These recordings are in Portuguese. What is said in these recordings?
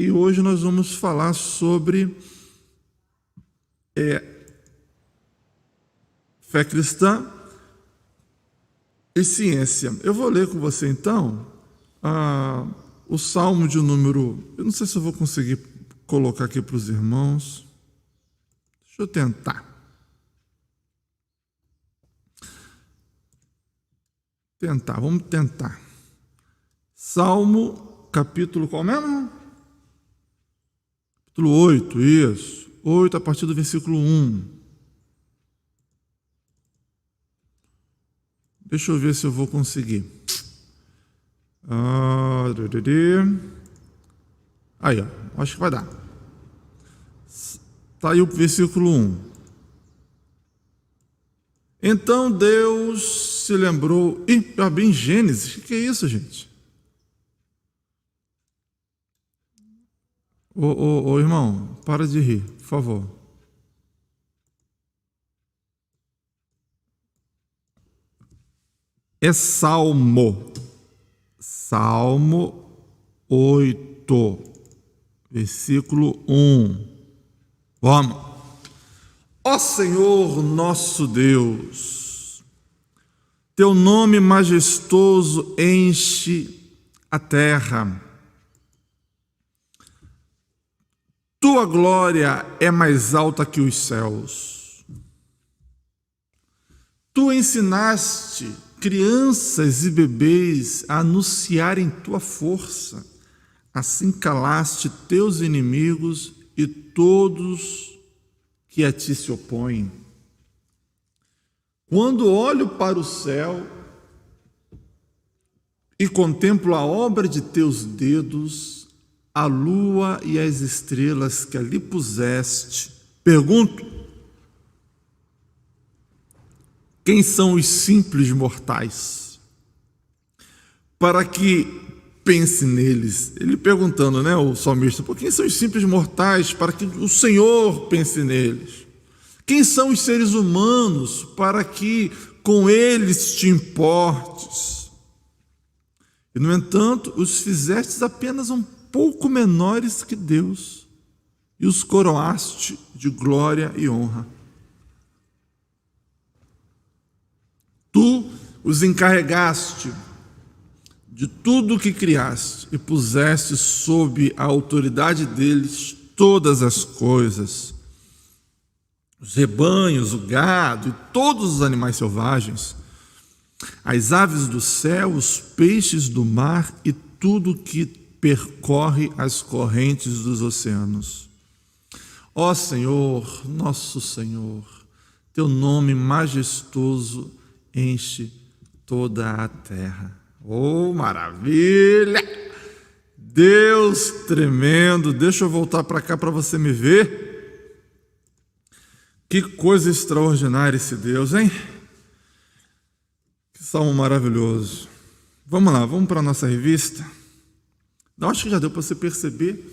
E hoje nós vamos falar sobre fé cristã e ciência. Eu vou ler com você então o Salmo de número... Eu não sei se eu vou conseguir colocar aqui para os irmãos. Deixa eu tentar. Vamos tentar. Salmo, capítulo qual mesmo? Capítulo 8, isso. 8 a partir do versículo 1. Deixa eu ver se eu vou conseguir. Aí, ó, acho que vai dar. Está aí o versículo 1. Então Deus se lembrou... eu abri em Gênesis. O que é isso, gente? Ô, irmão, para de rir, por favor. É Salmo 8, versículo 1. Vamos. Ó Senhor nosso Deus, teu nome majestoso enche a terra. Tua glória é mais alta que os céus. Tu ensinaste crianças e bebês a anunciarem tua força. Assim calaste teus inimigos e todos que a ti se opõem. Quando olho para o céu e contemplo a obra de teus dedos, a lua e as estrelas que ali puseste, pergunto: quem são os simples mortais para que pense neles? Ele perguntando, né, o salmista, por quem são os simples mortais para que o Senhor pense neles? Quem são os seres humanos para que com eles te importes? E, no entanto, os fizestes apenas um pouco menores que Deus e os coroaste de glória e honra. Tu os encarregaste de tudo o que criaste e puseste sob a autoridade deles todas as coisas, os rebanhos, o gado e todos os animais selvagens, as aves do céu, os peixes do mar e tudo que percorre as correntes dos oceanos. Ó Senhor, nosso Senhor, teu nome majestoso enche toda a terra. Oh, maravilha! Deus tremendo! Deixa eu voltar para cá para você me ver. Que coisa extraordinária esse Deus, hein? Que salmo maravilhoso. Vamos lá, vamos para a nossa revista. Eu acho que já deu para você perceber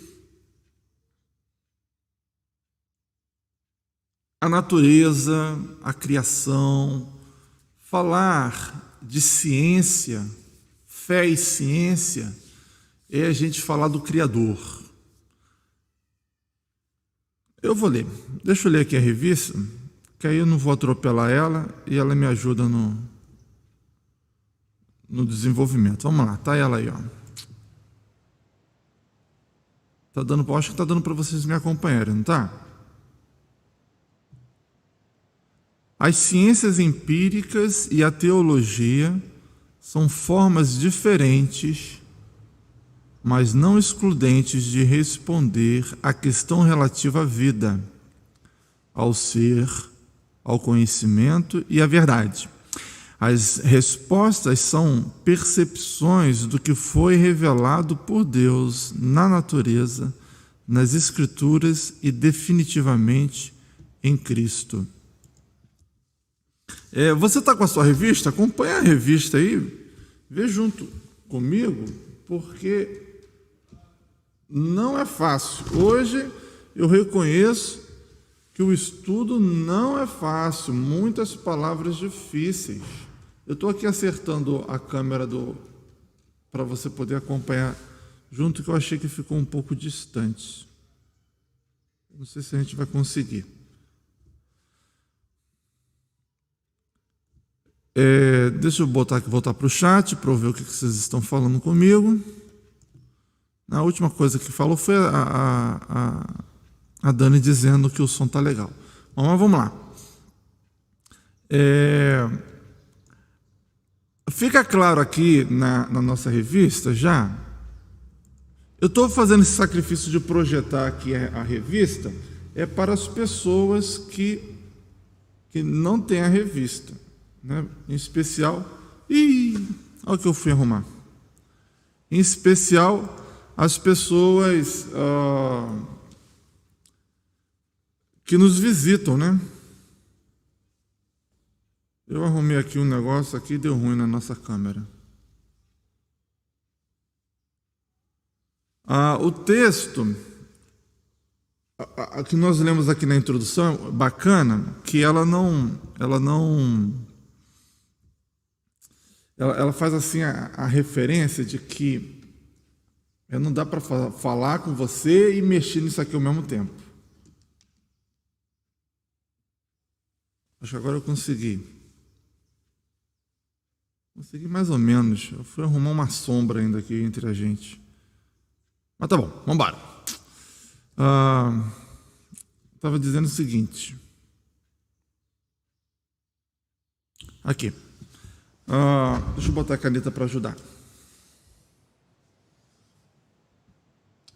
a natureza, a criação, falar de ciência, fé e ciência, é a gente falar do Criador. Eu vou ler, deixa eu ler aqui a revista, que aí eu não vou atropelar ela e ela me ajuda no desenvolvimento. Vamos lá, tá ela aí, ó. Acho que está dando para vocês me acompanharem, não tá? As ciências empíricas e a teologia são formas diferentes, mas não excludentes, de responder à questão relativa à vida, ao ser, ao conhecimento e à verdade. As respostas são percepções do que foi revelado por Deus na natureza, nas Escrituras e definitivamente em Cristo. Você está com a sua revista? Acompanhe a revista aí, vê junto comigo, porque não é fácil. Hoje eu reconheço que o estudo não é fácil, muitas palavras difíceis. Eu estou aqui acertando a câmera para você poder acompanhar junto, que eu achei que ficou um pouco distante. Não sei se a gente vai conseguir. Deixa eu voltar para o chat para eu ver o que vocês estão falando comigo. A última coisa que falou foi a Dani dizendo que o som está legal. Bom, mas vamos lá. Fica claro aqui na nossa revista já. Eu estou fazendo esse sacrifício de projetar aqui a revista para as pessoas que não têm a revista, né? Em especial, olha o que eu fui arrumar. Em especial as pessoas que nos visitam, né? Eu arrumei aqui um negócio aqui e deu ruim na nossa câmera. O texto que nós lemos aqui na introdução, bacana, que ela faz assim a referência de que não dá para falar com você e mexer nisso aqui ao mesmo tempo. Acho que agora eu consegui. Consegui mais ou menos. Eu fui arrumar uma sombra ainda aqui entre a gente. Mas tá bom, vamos embora. Estava dizendo o seguinte. Aqui. Deixa eu botar a caneta para ajudar.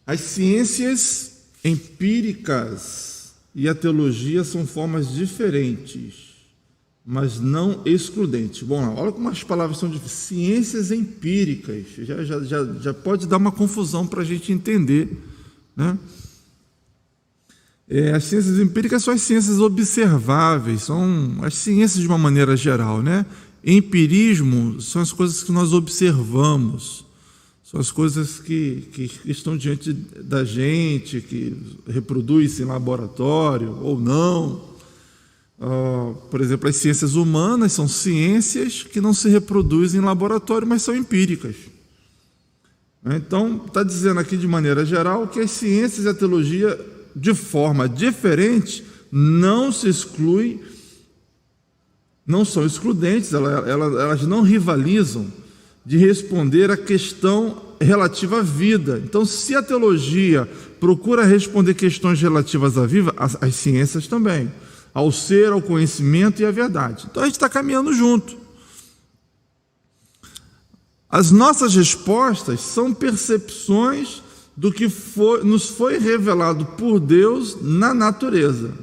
As ciências empíricas e a teologia são formas diferentes, mas não excludentes. Bom, olha como as palavras são difíceis. Ciências empíricas. Já pode dar uma confusão para a gente entender, né? As ciências empíricas são as ciências observáveis, são as ciências de uma maneira geral, né? Empirismo são as coisas que nós observamos, são as coisas que estão diante da gente, que reproduzem em laboratório ou não. Por exemplo, as ciências humanas são ciências que não se reproduzem em laboratório, mas são empíricas. Então, está dizendo aqui de maneira geral que as ciências e a teologia, de forma diferente, não se excluem, não são excludentes, elas não rivalizam de responder à questão relativa à vida. Então, se a teologia procura responder questões relativas à vida, as ciências também, ao ser, ao conhecimento e à verdade. Então, a gente está caminhando junto. As nossas respostas são percepções do que nos foi revelado por Deus na natureza,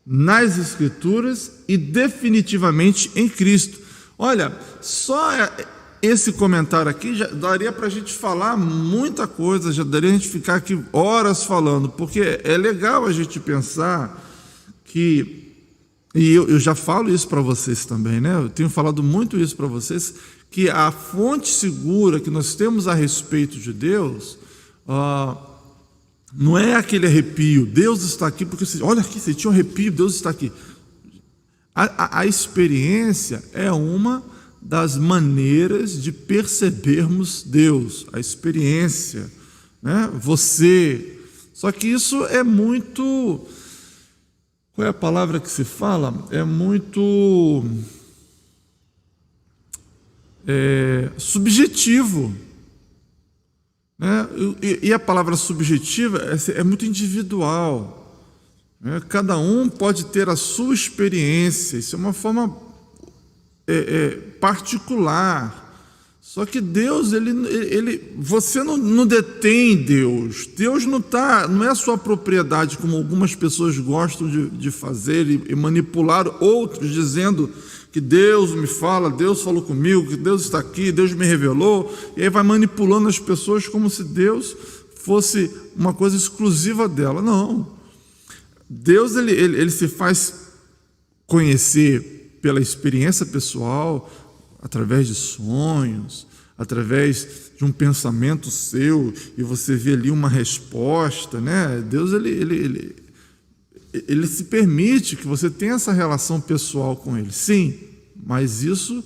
nas Escrituras e definitivamente em Cristo. Olha, só esse comentário aqui já daria para a gente falar muita coisa, já daria a gente ficar aqui horas falando, porque é legal a gente pensar que, e eu já falo isso para vocês também, né? Eu tenho falado muito isso para vocês, que a fonte segura que nós temos a respeito de Deus não é aquele arrepio, Deus está aqui, porque olha aqui, você tinha um arrepio, Deus está aqui. A experiência é uma das maneiras de percebermos Deus, a experiência, né? Só que isso é muito, qual é a palavra que se fala? É muito subjetivo, né? E a palavra subjetiva é muito individual, né? Cada um pode ter a sua experiência, isso é uma forma particular. Só que Deus, você não detém Deus. Deus não é a sua propriedade, como algumas pessoas gostam de fazer e manipular outros, dizendo que Deus me fala, Deus falou comigo, que Deus está aqui, Deus me revelou, e aí vai manipulando as pessoas como se Deus fosse uma coisa exclusiva dela. Não. Deus ele se faz conhecer pela experiência pessoal, através de sonhos, através de um pensamento seu, e você vê ali uma resposta, né? Deus ele se permite que você tenha essa relação pessoal com ele, sim, mas isso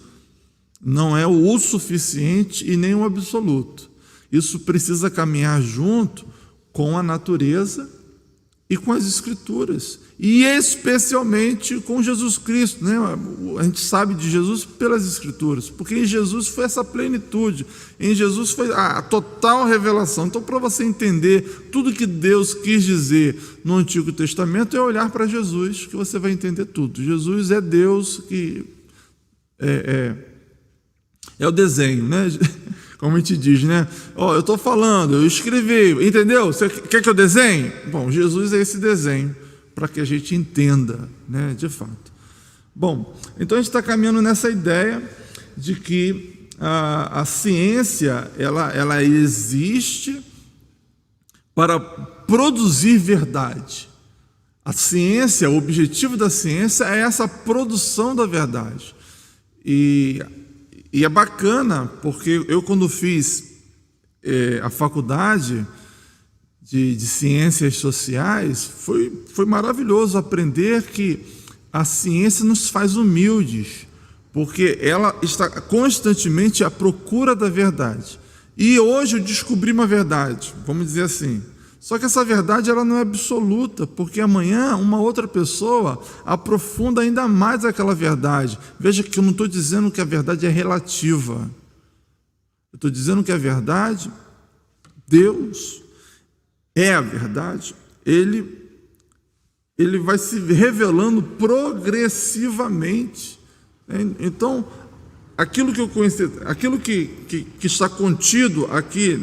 não é o suficiente e nem o absoluto. isso precisa caminhar junto com a natureza e com as Escrituras, e especialmente com Jesus Cristo, né? A gente sabe de Jesus pelas Escrituras, porque em Jesus foi essa plenitude, em Jesus foi a total revelação. Então, para você entender tudo que Deus quis dizer no Antigo Testamento, é olhar para Jesus, que você vai entender tudo. Jesus é Deus que é o desenho, né? Como a gente diz, né? Eu estou falando, eu escrevi, entendeu? Você quer que eu desenhe? Bom, Jesus é esse desenho, para que a gente entenda, né, de fato. Bom, então a gente está caminhando nessa ideia de que a ciência, ela existe para produzir verdade. A ciência, o objetivo da ciência é essa produção da verdade. E é bacana, porque eu, quando fiz a faculdade de ciências sociais, foi maravilhoso aprender que a ciência nos faz humildes, porque ela está constantemente à procura da verdade. E hoje eu descobri uma verdade, vamos dizer assim. Só que essa verdade ela não é absoluta, porque amanhã uma outra pessoa aprofunda ainda mais aquela verdade. Veja que eu não estou dizendo que a verdade é relativa. Eu estou dizendo que a verdade, Deus é a verdade, Ele vai se revelando progressivamente. Então, aquilo que eu conheci, aquilo que está contido aqui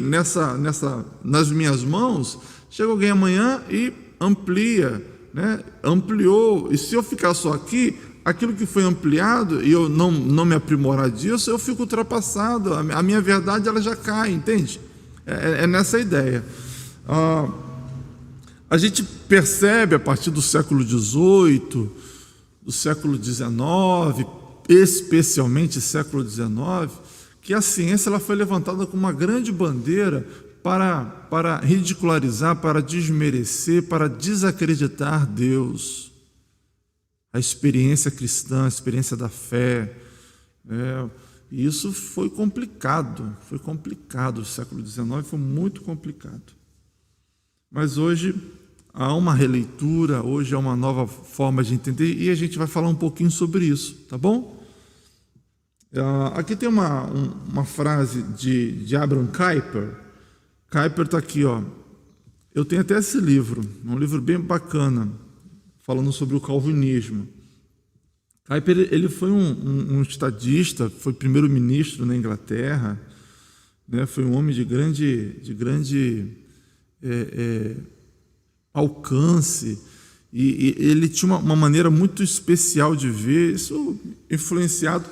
nas minhas mãos, chega alguém amanhã e amplia, né? Ampliou. E se eu ficar só aqui, aquilo que foi ampliado e eu não me aprimorar disso, eu fico ultrapassado. A minha verdade ela já cai, entende? É nessa ideia. A gente percebe a partir do século XVIII, do século XIX, especialmente século XIX, que a ciência ela foi levantada como uma grande bandeira para ridicularizar, para desmerecer, para desacreditar Deus. A experiência cristã, a experiência da fé. E isso foi complicado. O século XIX foi muito complicado. Mas hoje há uma releitura, hoje há uma nova forma de entender, e a gente vai falar um pouquinho sobre isso, tá bom? Aqui tem uma frase de Abraham Kuyper. Kuyper está aqui, ó. Eu tenho até esse livro, um livro bem bacana, falando sobre o calvinismo. Kuyper ele foi um estadista, foi primeiro-ministro na Inglaterra, né? Foi um homem de grande alcance, e ele tinha uma maneira muito especial de ver, isso influenciado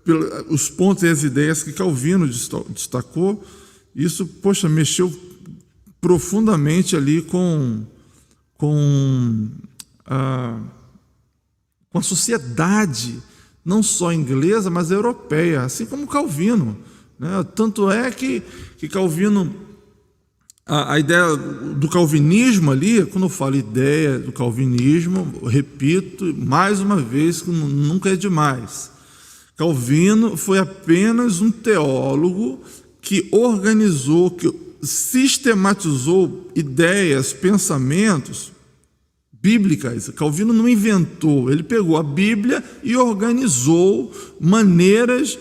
pelos pontos e as ideias que Calvino destacou. Isso, mexeu profundamente ali com a sociedade, não só inglesa, mas europeia, assim como Calvino, né? Tanto é que Calvino, a ideia do calvinismo ali, quando eu falo ideia do calvinismo, repito mais uma vez que nunca é demais. Calvino foi apenas um teólogo que organizou, que sistematizou ideias, pensamentos bíblicas. Calvino não inventou, ele pegou a Bíblia e organizou maneiras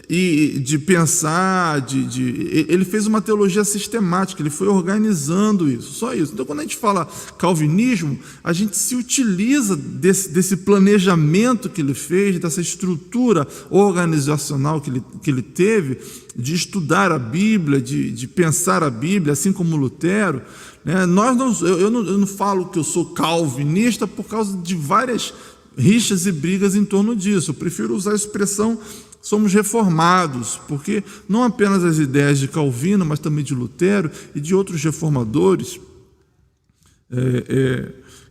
de pensar, ele fez uma teologia sistemática, ele foi organizando isso, só isso. Então, quando a gente fala calvinismo, a gente se utiliza desse planejamento que ele fez, dessa estrutura organizacional que ele teve, de estudar a Bíblia, de pensar a Bíblia, assim como Lutero, né? Eu não falo que eu sou calvinista por causa de várias rixas e brigas em torno disso. Eu prefiro usar a expressão somos reformados, porque não apenas as ideias de Calvino, mas também de Lutero e de outros reformadores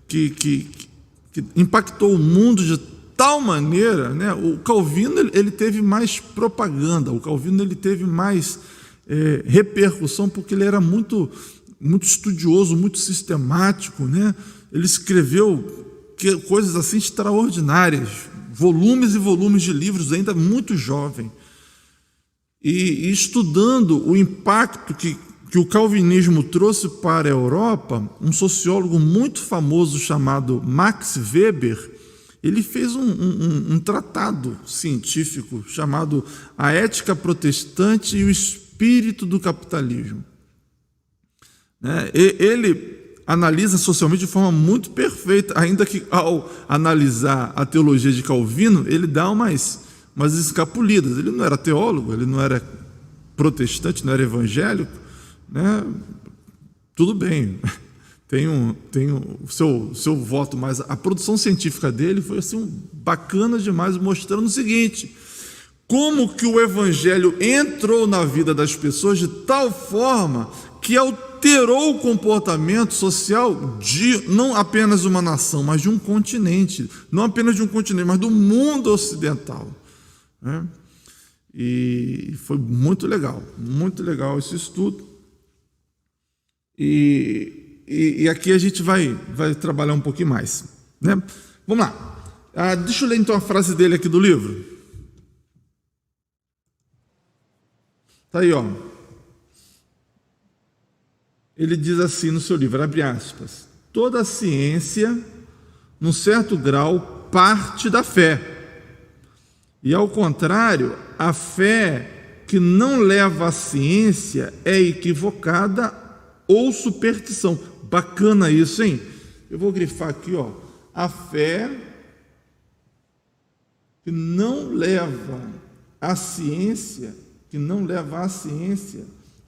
que impactou o mundo de tal maneira, né? O Calvino ele teve mais propaganda, o Calvino ele teve mais repercussão, porque ele era muito estudioso, muito sistemático, né? Ele escreveu coisas assim extraordinárias, volumes e volumes de livros, ainda muito jovem. e estudando o impacto que o calvinismo trouxe para a Europa, um sociólogo muito famoso chamado Max Weber, ele fez um tratado científico chamado A Ética Protestante e o Espírito do Capitalismo. Ele analisa socialmente de forma muito perfeita, ainda que ao analisar a teologia de Calvino, ele dá umas escapulidas. Ele não era teólogo, ele não era protestante, não era evangélico, né? Tudo bem, tem o seu voto, mas a produção científica dele foi assim, bacana demais, mostrando o seguinte: como que o evangelho entrou na vida das pessoas de tal forma que alterou o comportamento social de não apenas uma nação, mas de um continente, não apenas de um continente, mas do mundo ocidental, né? E foi muito legal esse estudo. E aqui a gente vai trabalhar um pouquinho mais, né? Vamos lá. Deixa eu ler então a frase dele aqui do livro. Tá aí, ó. Ele diz assim no seu livro, abre aspas: toda ciência, num certo grau, parte da fé. E ao contrário, a fé que não leva à ciência é equivocada ou superstição. Bacana isso, hein? Eu vou grifar aqui, ó. A fé que não leva à ciência,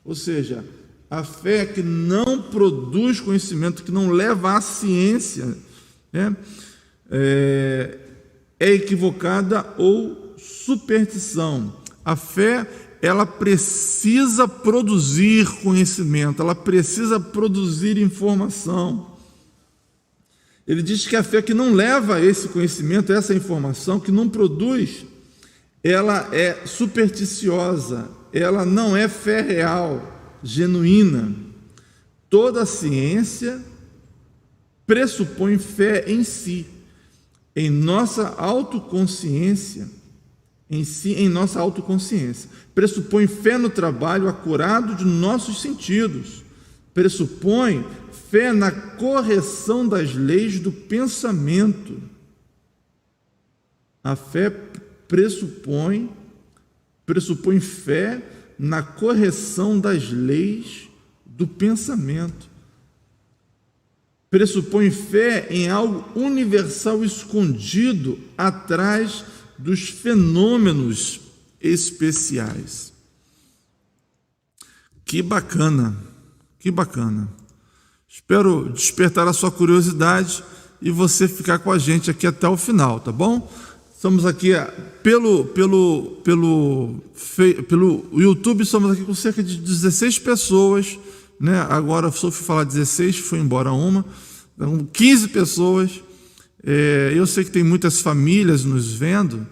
ou seja, a fé que não produz conhecimento, que não leva à ciência, né? É equivocada ou superstição. A fé, ela precisa produzir conhecimento, ela precisa produzir informação. Ele diz que a fé que não leva esse conhecimento, essa informação, que não produz, ela é supersticiosa, ela não é fé real, genuína. Toda ciência pressupõe fé em si, em nossa autoconsciência, pressupõe fé no trabalho acurado de nossos sentidos, pressupõe fé na correção das leis do pensamento. A fé pressupõe fé na correção das leis do pensamento. Pressupõe fé em algo universal escondido atrás dos fenômenos especiais. Que bacana, que bacana. Espero despertar a sua curiosidade e você ficar com a gente aqui até o final, tá bom? Estamos aqui pelo YouTube, estamos aqui com cerca de 16 pessoas, né? Agora só fui falar 16, foi embora uma, então 15 pessoas. Eu sei que tem muitas famílias nos vendo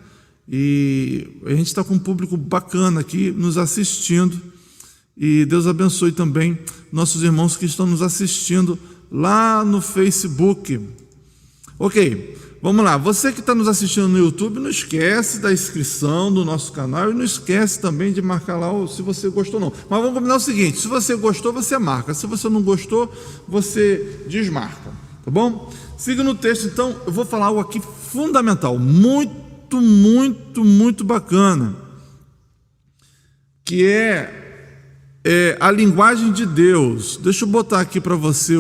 e a gente está com um público bacana aqui nos assistindo, e Deus abençoe também nossos irmãos que estão nos assistindo lá no Facebook. Ok, vamos lá. Você que está nos assistindo no YouTube, não esquece da inscrição do nosso canal e não esquece também de marcar lá se você gostou ou não. Mas vamos combinar o seguinte: se você gostou, você marca; se você não gostou, você desmarca, tá bom? Siga no texto, então. Eu vou falar algo aqui fundamental, muito bacana, que é a linguagem de Deus. Deixa eu botar aqui para você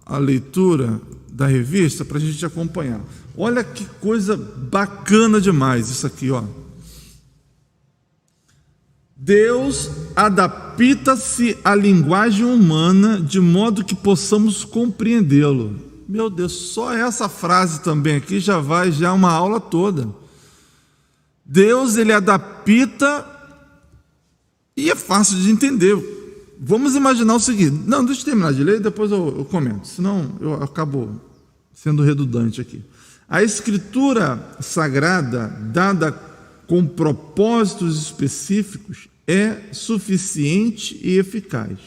a leitura da revista para a gente acompanhar. Olha que coisa bacana demais isso aqui, ó. Deus adapta-se à linguagem humana de modo que possamos compreendê-lo. Meu Deus, só essa frase também aqui já uma aula toda. Deus, ele adapta e é fácil de entender. Vamos imaginar o seguinte. Não, deixa eu terminar de ler e depois eu comento, senão eu acabo sendo redundante aqui. A Escritura Sagrada, dada com propósitos específicos, é suficiente e eficaz.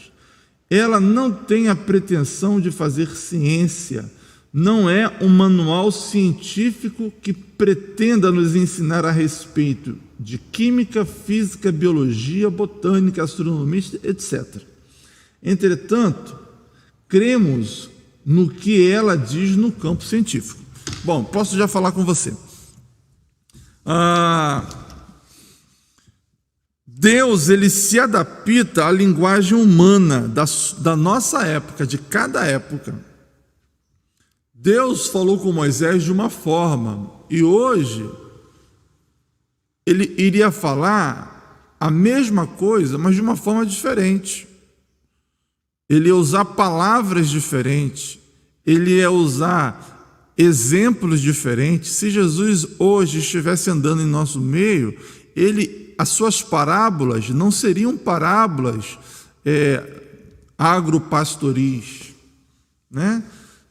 Ela não tem a pretensão de fazer ciência, não é um manual científico que pretenda nos ensinar a respeito de química, física, biologia, botânica, astronomia, etc. Entretanto, cremos no que ela diz no campo científico. Bom, posso já falar com você. Deus, ele se adapta à linguagem humana da nossa época, de cada época. Deus falou com Moisés de uma forma, e hoje ele iria falar a mesma coisa, mas de uma forma diferente. Ele ia usar palavras diferentes, ele ia usar exemplos diferentes. Se Jesus hoje estivesse andando em nosso meio, as suas parábolas não seriam parábolas agropastoris, né?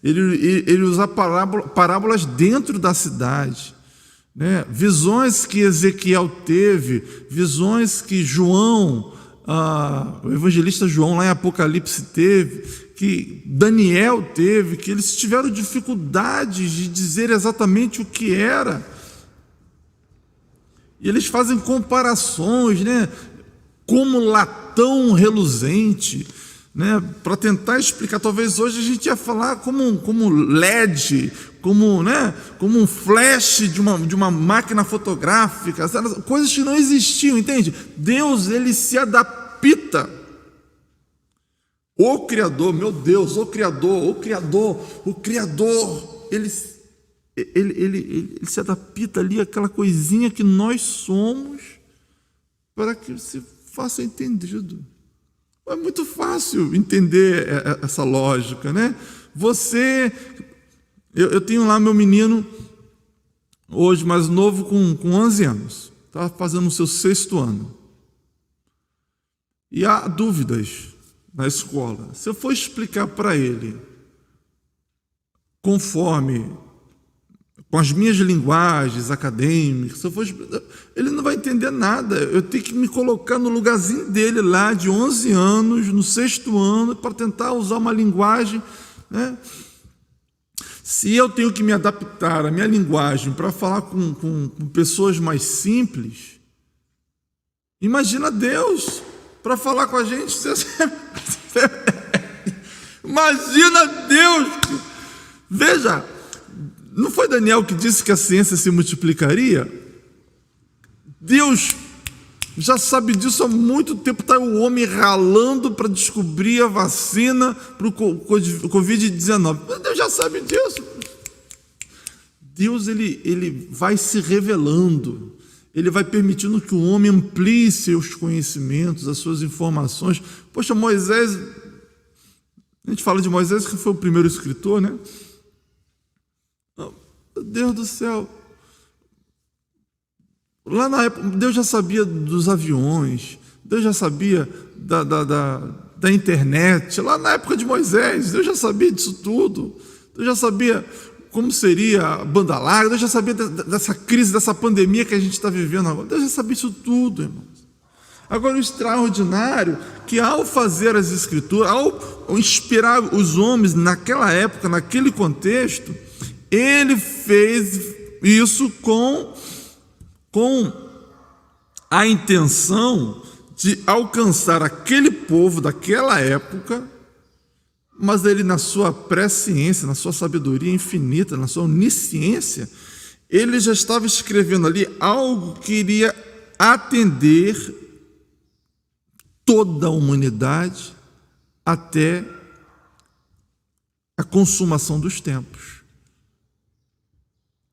Ele usa parábolas dentro da cidade, né? Visões que Ezequiel teve, visões que João, o evangelista João lá em Apocalipse teve, que Daniel teve, que eles tiveram dificuldades de dizer exatamente o que era. E eles fazem comparações, né? Como latão reluzente, né? Para tentar explicar. Talvez hoje a gente ia falar como LED, né? Como um flash de uma máquina fotográfica, coisas que não existiam, entende? Deus, ele se adapta. O Criador, meu Deus, o Criador, ele se adapta ali àquela coisinha que nós somos para que se faça entendido. É muito fácil entender essa lógica, né? Eu tenho lá meu menino, hoje mais novo, com 11 anos, está fazendo o seu 6º ano. E há dúvidas na escola. Se eu for explicar para ele, com as minhas linguagens acadêmicas, ele não vai entender nada. Eu tenho que me colocar no lugarzinho dele lá, de 11 anos, no 6º ano, para tentar usar uma linguagem, né? Se eu tenho que me adaptar à minha linguagem para falar com pessoas mais simples, imagina Deus para falar com a gente. Imagina Deus. Veja, não foi Daniel que disse que a ciência se multiplicaria? Deus já sabe disso há muito tempo. Está o homem ralando para descobrir a vacina para o Covid-19. Deus já sabe disso. Deus, ele vai se revelando. Ele vai permitindo que o homem amplie seus conhecimentos, as suas informações. Poxa, Moisés, a gente fala de Moisés, que foi o primeiro escritor, né? Meu Deus do céu. Lá na época, Deus já sabia dos aviões, Deus já sabia da internet. Lá na época de Moisés, Deus já sabia disso tudo. Deus já sabia como seria a banda larga, Deus já sabia dessa crise, dessa pandemia que a gente está vivendo agora. Deus já sabia isso tudo, irmãos. Agora, o extraordinário, que ao fazer as escrituras, ao inspirar os homens naquela época, naquele contexto, ele fez isso com a intenção de alcançar aquele povo daquela época, mas ele, na sua presciência, na sua sabedoria infinita, na sua onisciência, ele já estava escrevendo ali algo que iria atender toda a humanidade até a consumação dos tempos.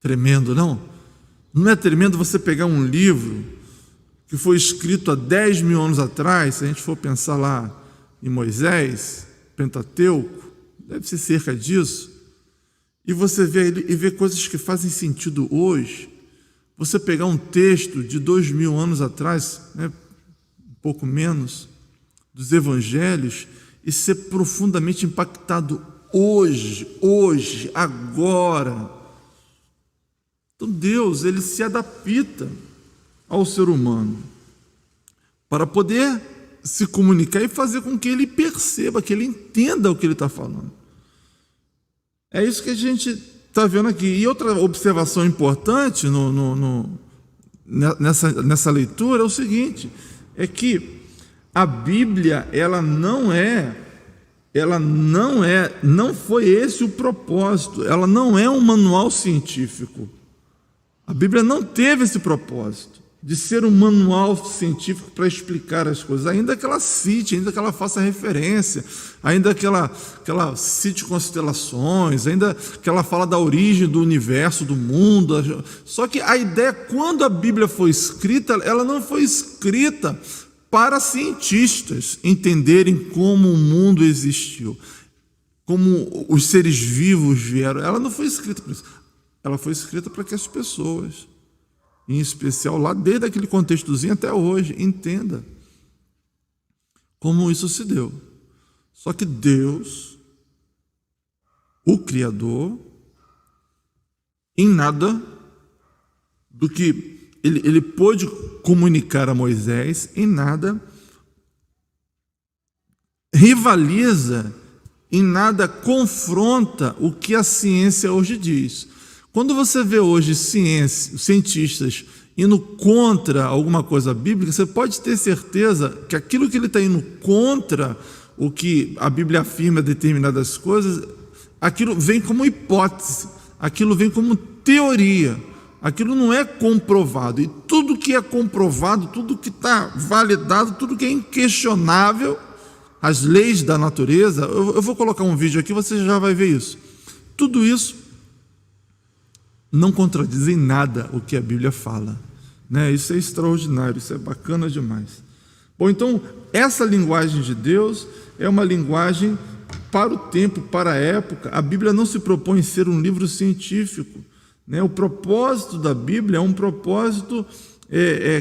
Tremendo, não? Não é tremendo você pegar um livro que foi escrito há 10 mil anos atrás, se a gente for pensar lá em Moisés, Pentateuco, deve ser cerca disso, e você vê coisas que fazem sentido hoje. Você pegar um texto de 2000 anos atrás, né, um pouco menos, dos evangelhos, e ser profundamente impactado hoje, agora. Então Deus, ele se adapta ao ser humano para poder se comunicar e fazer com que ele perceba, que ele entenda o que ele está falando. É isso que a gente está vendo aqui. E outra observação importante nessa leitura é o seguinte, é que a Bíblia, não foi esse o propósito, ela não é um manual científico. A Bíblia não teve esse propósito de ser um manual científico para explicar as coisas, ainda que ela cite, ainda que ela faça referência, ainda que ela cite constelações, ainda que ela fala da origem do universo, do mundo. Só que a ideia, quando a Bíblia foi escrita, ela não foi escrita para cientistas entenderem como o mundo existiu, como os seres vivos vieram. Ela não foi escrita para isso. Ela foi escrita para que as pessoas, em especial lá desde aquele contextozinho até hoje, entenda como isso se deu. Só que Deus, o Criador, em nada do que ele pôde comunicar a Moisés, em nada rivaliza, em nada confronta o que a ciência hoje diz. Quando você vê hoje cientistas indo contra alguma coisa bíblica, você pode ter certeza que aquilo que ele está indo contra o que a Bíblia afirma determinadas coisas, aquilo vem como hipótese, aquilo vem como teoria, aquilo não é comprovado. E tudo que é comprovado, tudo que está validado, tudo que é inquestionável, as leis da natureza, eu vou colocar um vídeo aqui, você já vai ver isso. Tudo isso não contradiz em nada o que a Bíblia fala, né? Isso é extraordinário, isso é bacana demais. Bom, então, essa linguagem de Deus é uma linguagem para o tempo, para a época. A Bíblia não se propõe ser um livro científico, né? O propósito da Bíblia é um propósito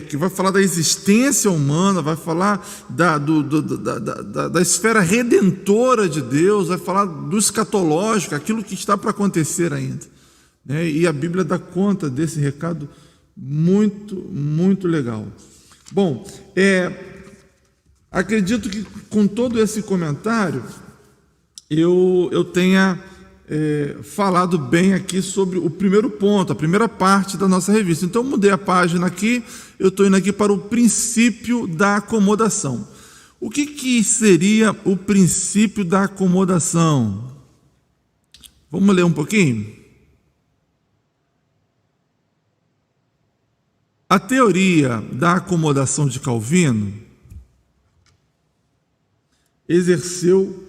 que vai falar da existência humana, vai falar da esfera redentora de Deus, vai falar do escatológico, aquilo que está para acontecer ainda. E a Bíblia dá conta desse recado muito, muito legal. Bom, acredito que com todo esse comentário eu tenha falado bem aqui sobre o primeiro ponto, a primeira parte da nossa revista. Então, eu mudei a página aqui, eu estou indo aqui para o princípio da acomodação. O que seria o princípio da acomodação? Vamos ler um pouquinho? A teoria da acomodação de Calvino exerceu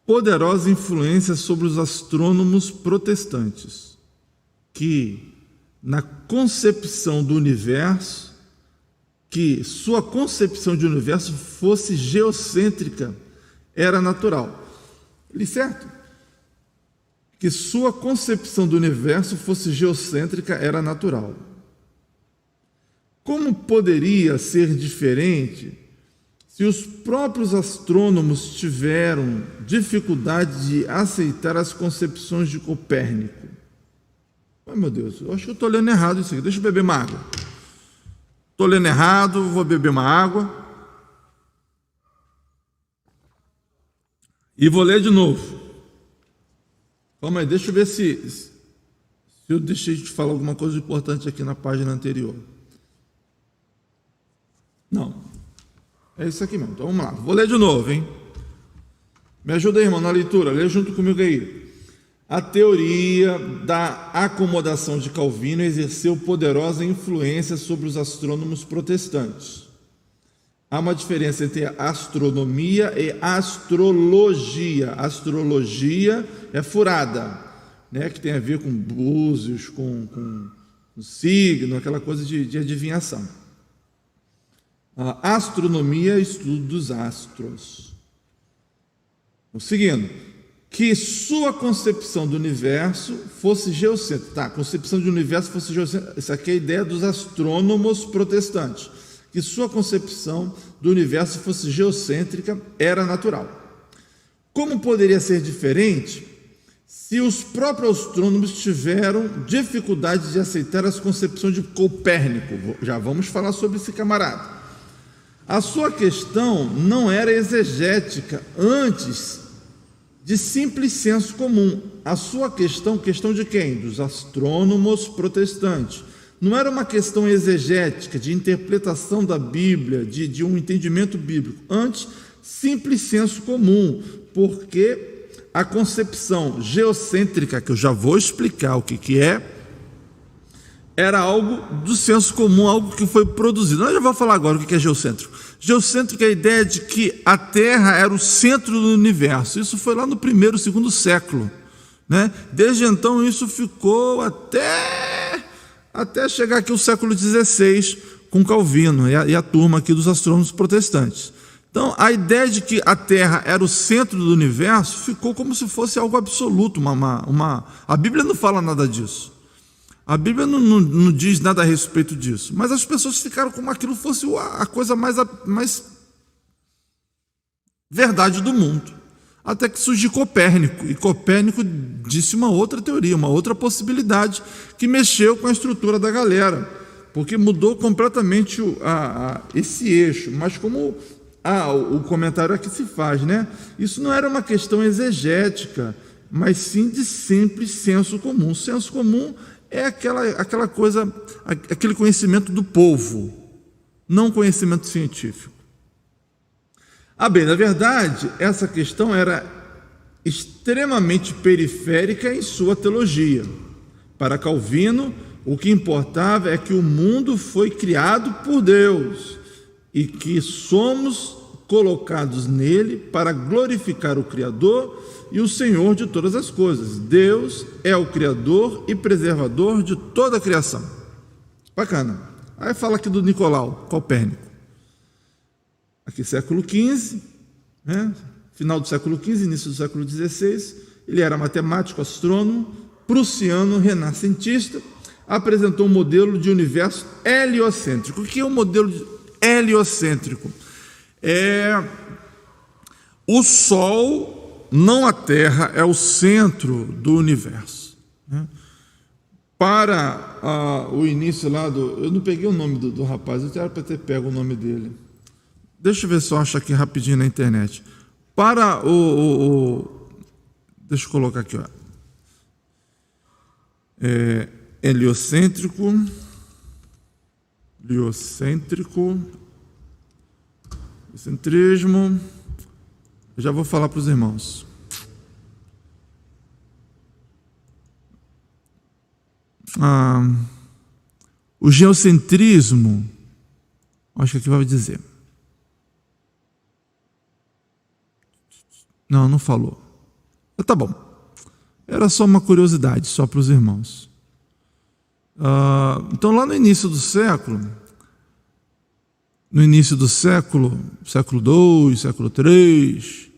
poderosa influência sobre os astrônomos protestantes, que, na concepção do universo, que sua concepção de universo fosse geocêntrica, era natural. Certo? Que sua concepção do universo fosse geocêntrica era natural. Como poderia ser diferente se os próprios astrônomos tiveram dificuldade de aceitar as concepções de Copérnico? Ai, meu Deus, eu acho que eu estou lendo errado isso aqui. Deixa eu beber uma água. Estou lendo errado, vou beber uma água. E vou ler de novo. Calma aí, deixa eu ver se eu deixei de falar alguma coisa importante aqui na página anterior. Não, é isso aqui mesmo. Então vamos lá, vou ler de novo, hein? Me ajuda aí, irmão, na leitura, lê junto comigo aí. A teoria da acomodação de Calvino exerceu poderosa influência sobre os astrônomos protestantes. Há uma diferença entre astronomia e astrologia. Astrologia é furada, né? Que tem a ver com búzios, com signo, aquela coisa de adivinhação. A astronomia é estudo dos astros. Seguindo, que sua concepção do universo fosse geocêntrica. Tá, concepção de universo fosse geocêntrica. Essa aqui é a ideia dos astrônomos protestantes. Que sua concepção do universo fosse geocêntrica era natural. Como poderia ser diferente se os próprios astrônomos tiveram dificuldade de aceitar as concepções de Copérnico? Já vamos falar sobre esse camarada. A sua questão não era exegética antes de simples senso comum. A sua questão de quem? Dos astrônomos protestantes. Não era uma questão exegética, de interpretação da Bíblia, de um entendimento bíblico. Antes, simples senso comum, porque a concepção geocêntrica, que eu já vou explicar o que é, era algo do senso comum, algo que foi produzido. Eu já vou falar agora o que é geocêntrico. Geocêntrico é a ideia de que a Terra era o centro do universo. Isso foi lá no primeiro, segundo século, né? Desde então isso ficou até chegar aqui o século XVI, com Calvino e a turma aqui dos astrônomos protestantes. Então, a ideia de que a Terra era o centro do universo ficou como se fosse algo absoluto. A Bíblia não fala nada disso. A Bíblia não diz nada a respeito disso. Mas as pessoas ficaram como aquilo fosse a coisa mais verdade do mundo. Até que surgiu Copérnico. E Copérnico disse uma outra teoria, uma outra possibilidade, que mexeu com a estrutura da galera, porque mudou completamente esse eixo. Mas como o comentário aqui se faz, né? Isso não era uma questão exegética, mas sim de simples senso comum. Senso comum é aquela coisa, aquele conhecimento do povo, não conhecimento científico. Bem, na verdade, essa questão era extremamente periférica em sua teologia. Para Calvino, o que importava é que o mundo foi criado por Deus e que somos colocados nele para glorificar o Criador e o Senhor de todas as coisas. Deus é o Criador e preservador de toda a criação. Bacana. Aí fala aqui do Nicolau, Copérnico. Aqui século XV, né? Final do século XV, início do século XVI, ele era matemático, astrônomo, prussiano, renascentista, apresentou um modelo de universo heliocêntrico. O que é um modelo heliocêntrico? O Sol, não a Terra, é o centro do universo, né? Para o início lá eu não peguei o nome do rapaz, eu era para ter pego o nome dele. Deixa eu ver se eu acho aqui rapidinho na internet. Para deixa eu colocar aqui, ó. Heliocêntrico, centrismo. Eu já vou falar para os irmãos. O geocentrismo, acho que aqui vai dizer. Não falou. Tá bom. Era só uma curiosidade, só para os irmãos. Então, lá no início do século século II, século III,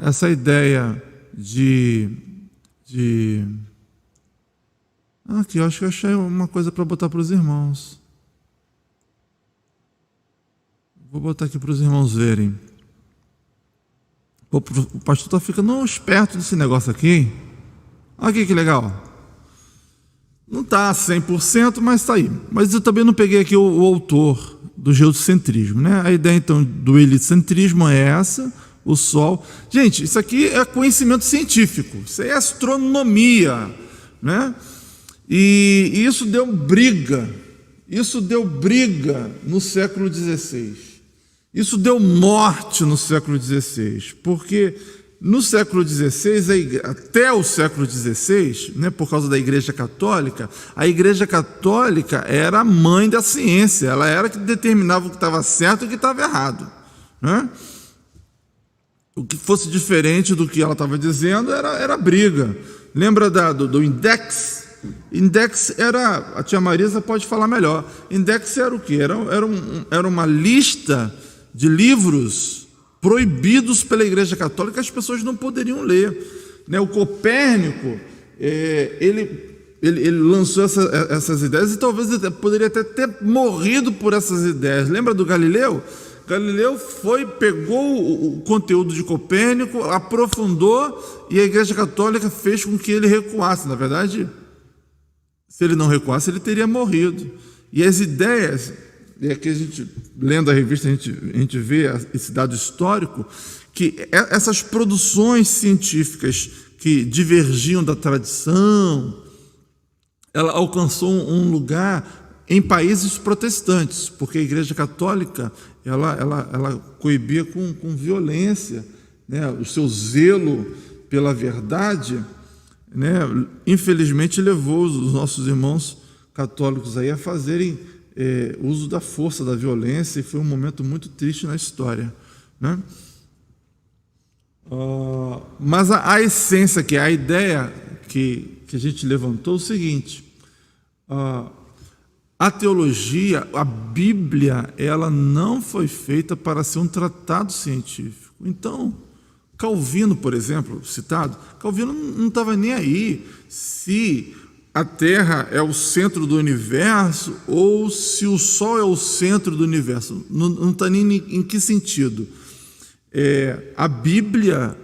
essa ideia aqui, eu acho que eu achei uma coisa para botar para os irmãos. Vou botar aqui para os irmãos verem. O pastor está ficando esperto desse negócio aqui. Olha aqui que legal. Não está 100%, mas está aí. Mas eu também não peguei aqui o autor do geocentrismo, né? A ideia, então, do helicentrismo é essa, o Sol. Gente, isso aqui é conhecimento científico. Isso aí é astronomia, né? E isso deu briga. Isso deu briga no século XVI. Isso deu morte no século XVI, porque no século XVI, até o século XVI, né, por causa da Igreja Católica, a Igreja Católica era a mãe da ciência, ela era que determinava o que estava certo e o que estava errado, né? O que fosse diferente do que ela estava dizendo era briga. Lembra do Index? Index era, a tia Marisa pode falar melhor, Index era o quê? Era uma lista de livros proibidos pela Igreja Católica, as pessoas não poderiam ler, né? O Copérnico, ele lançou essas ideias e talvez ele poderia até ter morrido por essas ideias. Lembra do Galileu? Galileu pegou o conteúdo de Copérnico, aprofundou, e a Igreja Católica fez com que ele recuasse. Na verdade, se ele não recuasse, ele teria morrido. E as ideias e aqui a gente, lendo a revista, a gente vê esse dado histórico, que essas produções científicas que divergiam da tradição, ela alcançou um lugar em países protestantes, porque a Igreja Católica ela coibia com violência, né, o seu zelo pela verdade, né, infelizmente levou os nossos irmãos católicos aí a fazerem uso da força, da violência, e foi um momento muito triste na história, né? Mas a essência, que é a ideia que a gente levantou, é o seguinte: a teologia, a Bíblia, ela não foi feita para ser um tratado científico. Então, Calvino, por exemplo, citado, Calvino não estava nem aí se a Terra é o centro do universo ou se o Sol é o centro do universo. Não está nem em que sentido. A Bíblia,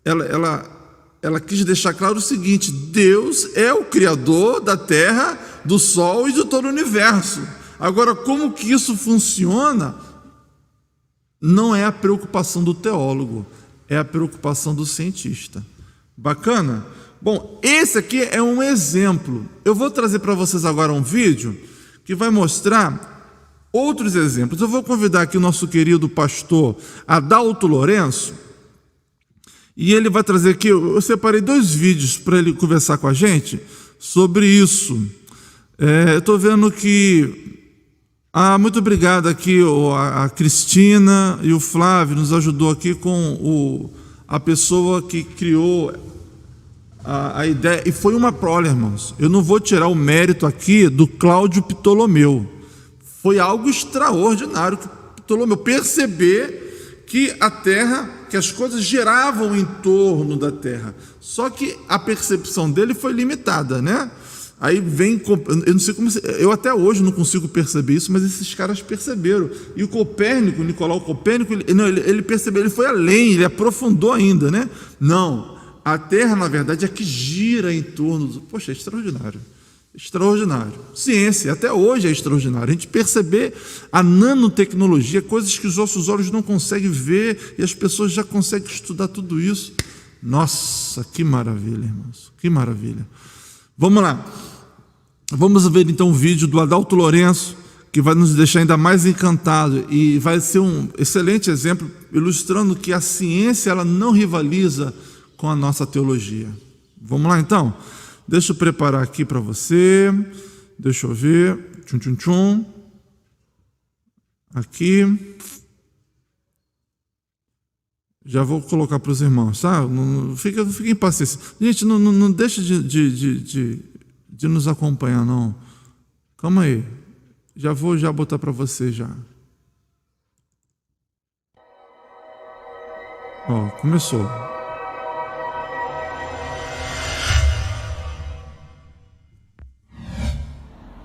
ela quis deixar claro o seguinte: Deus é o Criador da Terra, do Sol e de todo o universo. Agora, como que isso funciona? Não é a preocupação do teólogo, é a preocupação do cientista. Bacana? Bom, esse aqui é um exemplo. Eu vou trazer para vocês agora um vídeo que vai mostrar outros exemplos. Eu vou convidar aqui o nosso querido pastor Adalto Lourenço, e ele vai trazer aqui, eu separei 2 vídeos para ele conversar com a gente sobre isso. Eu estou vendo que... muito obrigado aqui, a Cristina e o Flávio nos ajudou aqui com a pessoa que criou a ideia, e foi uma prole, irmãos. Eu não vou tirar o mérito aqui do Cláudio Ptolomeu. Foi algo extraordinário que Ptolomeu perceber que a Terra, que as coisas giravam em torno da Terra. Só que a percepção dele foi limitada, né? Aí vem, eu não sei como, eu até hoje não consigo perceber isso, mas esses caras perceberam. E o Copérnico, Nicolau Copérnico, ele percebeu, ele foi além, ele aprofundou ainda, né? Não, a Terra, na verdade, é que gira em torno do... Poxa, é extraordinário. Extraordinário. Ciência, até hoje é extraordinário. A gente perceber a nanotecnologia, coisas que os nossos olhos não conseguem ver, e as pessoas já conseguem estudar tudo isso. Nossa, que maravilha, irmãos. Que maravilha. Vamos lá. Vamos ver então o vídeo do Adalto Lourenço, que vai nos deixar ainda mais encantados, e vai ser um excelente exemplo, ilustrando que a ciência ela não rivaliza com a nossa teologia. Vamos lá então? Deixa eu preparar aqui para você. Deixa eu ver. Tchum, tchum, tchum. Aqui. Já vou colocar para os irmãos, tá? Não fica em paciência. Gente, não deixa de nos acompanhar, não. Calma aí. Já vou botar para você já. Ó, começou.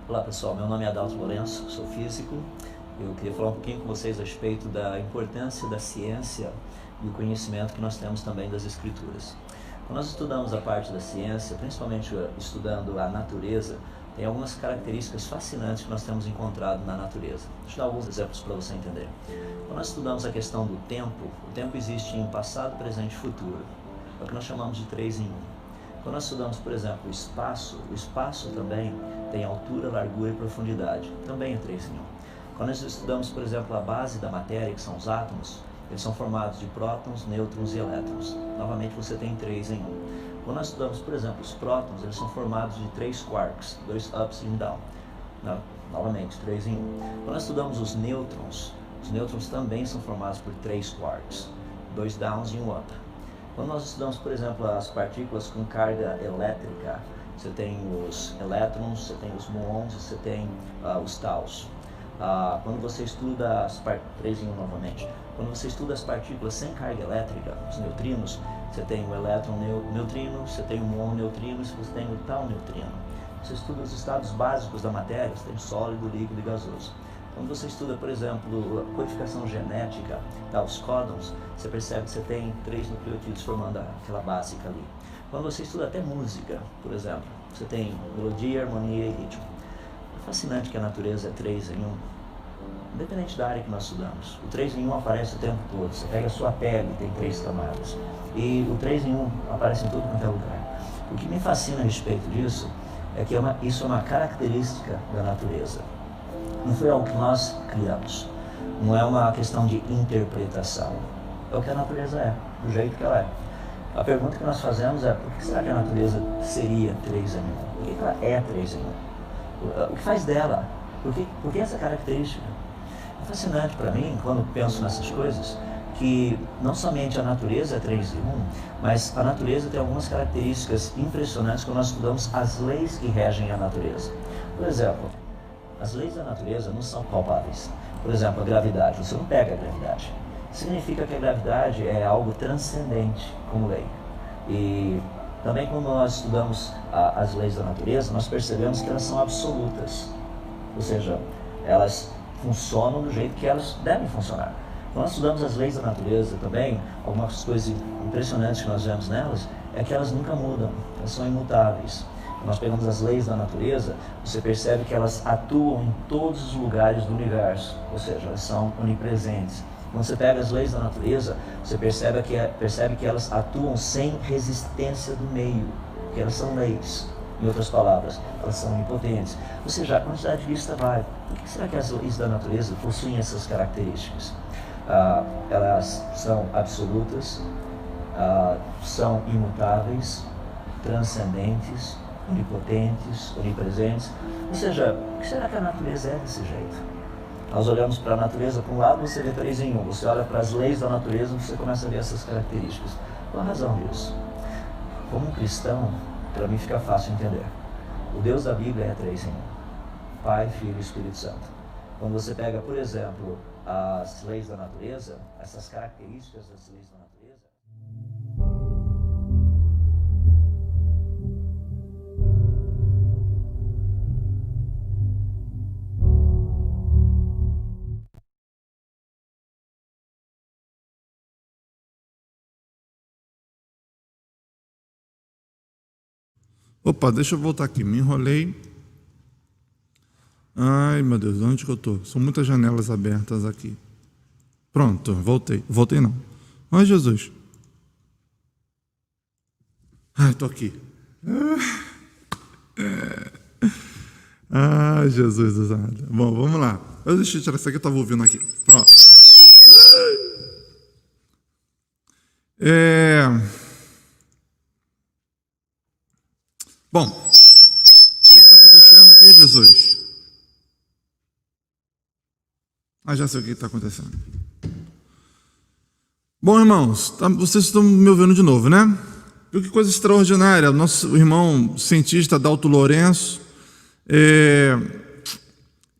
Olá pessoal, meu nome é Adalto Lourenço, sou físico. Eu queria falar um pouquinho com vocês a respeito da importância da ciência e o conhecimento que nós temos também das escrituras. Quando nós estudamos a parte da ciência, principalmente estudando a natureza, tem algumas características fascinantes que nós temos encontrado na natureza. Deixa eu dar alguns exemplos para você entender. Quando nós estudamos a questão do tempo, o tempo existe em passado, presente e futuro. É o que nós chamamos de 3 em 1. Quando nós estudamos, por exemplo, o espaço também tem altura, largura e profundidade. Também é 3 em 1. Quando nós estudamos, por exemplo, a base da matéria, que são os átomos, eles são formados de prótons, nêutrons e elétrons. Novamente você tem 3 em 1. Quando nós estudamos, por exemplo, os prótons, eles são formados de 3 quarks, 2 ups e 1 down. Novamente, 3 em 1. Quando nós estudamos os nêutrons também são formados por 3 quarks, 2 downs e 1 up. Quando nós estudamos, por exemplo, as partículas com carga elétrica, você tem os elétrons, você tem os muons, você tem os taus. Quando você estuda 3 em 1 novamente, quando você estuda as partículas sem carga elétrica, os neutrinos, você tem o elétron neutrino, você tem o muon neutrino, você tem o tau neutrino. Você estuda os estados básicos da matéria, você tem sólido, líquido e gasoso. Quando você estuda, por exemplo, a codificação genética, os códons, você percebe que você tem 3 nucleotídeos formando aquela básica ali. Quando você estuda até música, por exemplo, você tem melodia, harmonia e ritmo. É fascinante que a natureza é 3 em 1. independente da área que nós estudamos. O 3 em 1 aparece o tempo todo. Você pega a sua pele, tem 3 camadas. E o 3 em 1 aparece em tudo quanto é lugar. O que me fascina a respeito disso é que isso é uma característica da natureza. Não foi algo que nós criamos. Não é uma questão de interpretação. É o que a natureza é, do jeito que ela é. A pergunta que nós fazemos é: por que será que a natureza seria 3 em 1? Por que ela é 3 em 1? O que faz dela? Por que essa característica? É fascinante para mim, quando penso nessas coisas, que não somente a natureza é 3 em 1, mas a natureza tem algumas características impressionantes quando nós estudamos as leis que regem a natureza. Por exemplo, as leis da natureza não são palpáveis. Por exemplo, a gravidade. Você não pega a gravidade. Significa que a gravidade é algo transcendente como lei. E também quando nós estudamos as leis da natureza, nós percebemos que elas são absolutas. Ou seja, elas funcionam do jeito que elas devem funcionar. Quando nós estudamos as leis da natureza também, algumas coisas impressionantes que nós vemos nelas é que elas nunca mudam, elas são imutáveis. Quando nós pegamos as leis da natureza, você percebe que elas atuam em todos os lugares do universo, ou seja, elas são onipresentes. Quando você pega as leis da natureza, você percebe que elas atuam sem resistência do meio, que elas são leis. Em outras palavras, elas são onipotentes. Ou seja, a quantidade de vista vai. Por que será que as leis da natureza possuem essas características? Elas são absolutas, são imutáveis, transcendentes, onipotentes, onipresentes. Ou seja, por que será que a natureza é desse jeito? Nós olhamos para a natureza, por um lado você vê 3 em 1, você olha para as leis da natureza, você começa a ver essas características. Qual a razão disso? Como um cristão, para mim fica fácil entender. O Deus da Bíblia é 3 em 1. Pai, Filho e Espírito Santo. Quando você pega, por exemplo, as leis da natureza, essas características das leis da natureza... Opa, deixa eu voltar aqui, me enrolei. Ai, meu Deus, onde que eu estou? São muitas janelas abertas aqui. Pronto, voltei. Voltei não. Ai, Jesus. Ai, estou aqui. Ai, Jesus usado. Bom, vamos lá. Deixa eu tirar isso aqui, eu estava ouvindo aqui. Pronto. Bom, o que está acontecendo aqui, Jesus? Já sei o que está acontecendo. Bom, irmãos, vocês estão me ouvindo de novo, né? Que coisa extraordinária. Nosso irmão cientista Dalto Lourenço,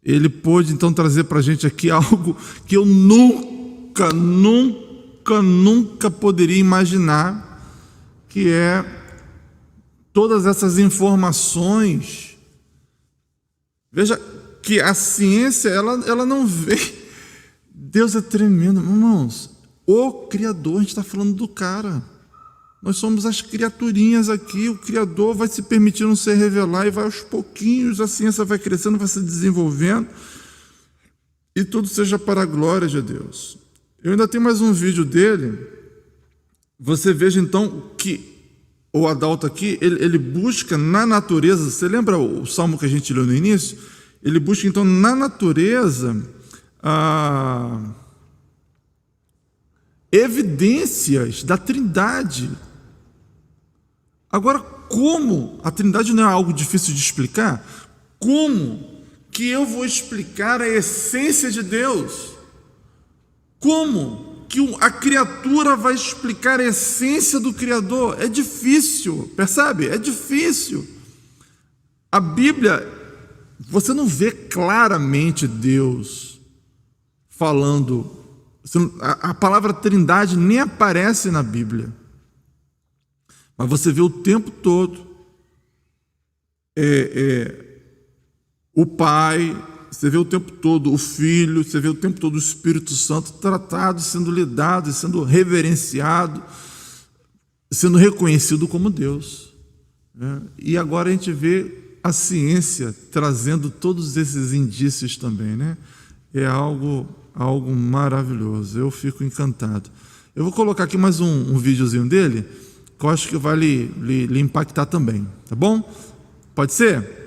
ele pôde então trazer para a gente aqui algo que eu nunca poderia imaginar, que é todas essas informações. Veja que a ciência, ela não vê. Deus é tremendo, irmãos. O Criador, a gente está falando do cara. Nós somos as criaturinhas aqui. O Criador vai se permitindo se revelar e vai aos pouquinhos, a ciência vai crescendo, vai se desenvolvendo, e tudo seja para a glória de Deus. Eu ainda tenho mais um vídeo dele. Você veja então que o Adalto aqui, ele busca na natureza. Você lembra o salmo que a gente leu no início? Ele busca então na natureza evidências da Trindade. Agora, como a Trindade não é algo difícil de explicar, como que eu vou explicar a essência de Deus? Como que a criatura vai explicar a essência do Criador? É difícil, percebe? É difícil. A Bíblia, você não vê claramente Deus falando. A palavra Trindade nem aparece na Bíblia, mas você vê o tempo todo o Pai, você vê o tempo todo o Filho, você vê o tempo todo o Espírito Santo tratado, sendo lidado, sendo reverenciado, sendo reconhecido como Deus, né? E agora a gente vê a ciência trazendo todos esses indícios também, né? é algo maravilhoso. Eu fico encantado. Eu vou colocar aqui mais um videozinho dele, que eu acho que vai lhe impactar também, tá bom? Pode ser?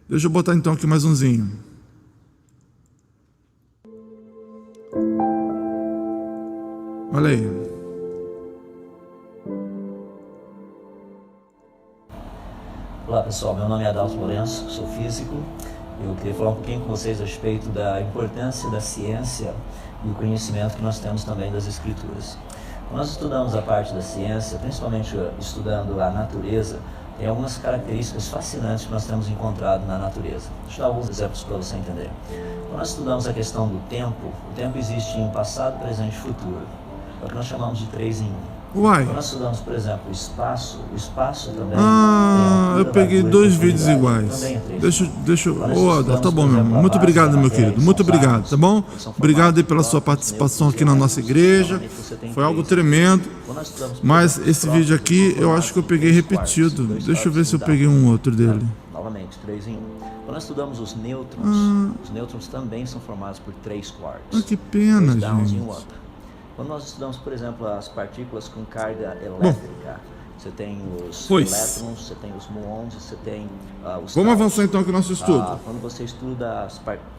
Deixa eu botar então aqui mais umzinho. Olha aí. Olá pessoal, meu nome é Adalto Lourenço, sou físico. Eu queria falar um pouquinho com vocês a respeito da importância da ciência e o conhecimento que nós temos também das escrituras. Quando nós estudamos a parte da ciência, principalmente estudando a natureza, tem algumas características fascinantes que nós temos encontrado na natureza. Deixa eu dar alguns exemplos para você entender. Quando nós estudamos a questão do tempo, o tempo existe em passado, presente e futuro. É o que nós chamamos de 3 em 1. Uai. Quando nós estudamos, por exemplo, o espaço também... eu peguei 2 vídeos iguais. Deixa eu... tá bom, meu irmão. Muito obrigado, meu querido. Muito obrigado, tá bom? Obrigado aí pela sua participação aqui na nossa igreja. Foi algo tremendo. Mas esse vídeo aqui, eu acho que eu peguei repetido. Deixa eu ver se eu peguei um outro dele. Novamente, 3 em 1. Quando nós estudamos os nêutrons também são formados por 3 quarks. Que pena, 2 downs e gente. 1 up. Quando nós estudamos, por exemplo, as partículas com carga elétrica, você tem os elétrons, você tem os muons, você tem os Vamos avançar então com o nosso estudo. Quando você estuda